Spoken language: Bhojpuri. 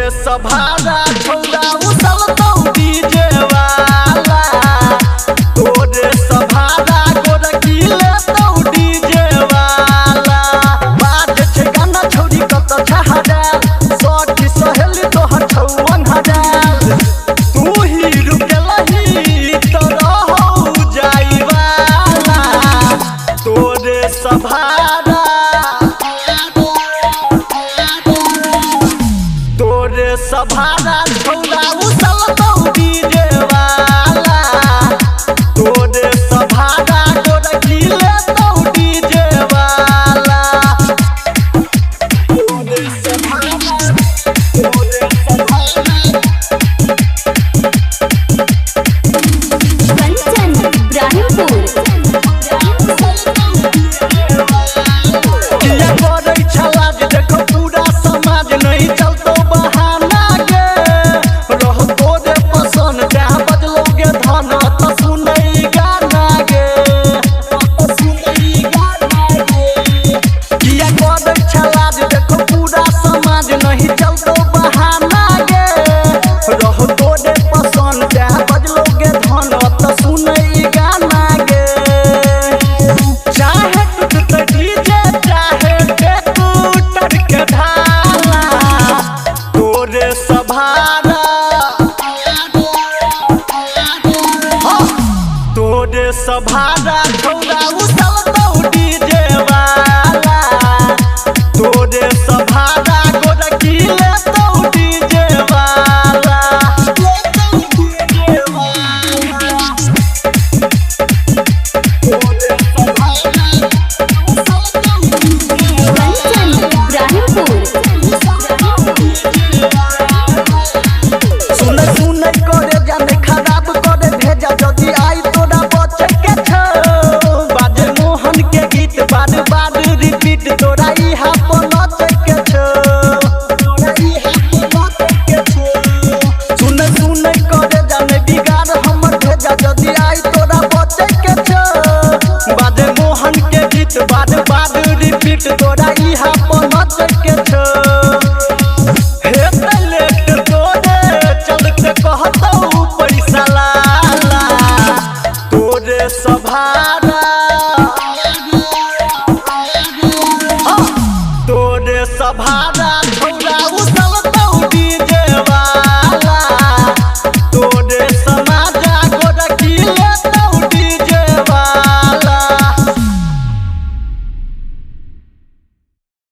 सभारा छोड़ा उछलतौ डीजे वाला तोरे सभारा गोरकी लेतौ डीजे वाला बाज छे गाना छोड़ी कत छहरा सखी सहेली तोहर छौवन हजार तू ही रुकलही त रहौ जाई वाला तोरे सभारा सभारा छोड़ा उछलतौ डीजे वाला तोरे सभारा गोरकी लेतौ डीजे वाला तोरे सभारा कंचन इब्राहिमपुर किया करै छला जे देखो पूरा समाज नहीं चलतो नहीं चलतो बहाना गे रहो तोरे पसंद क्या बजलोगे धन त सुनई गाना गे चाहे टूट डीजे चाहे टूटर के ढाला तोरे सभारा तोरे सभारा छोड़ा उछलतौ डीजे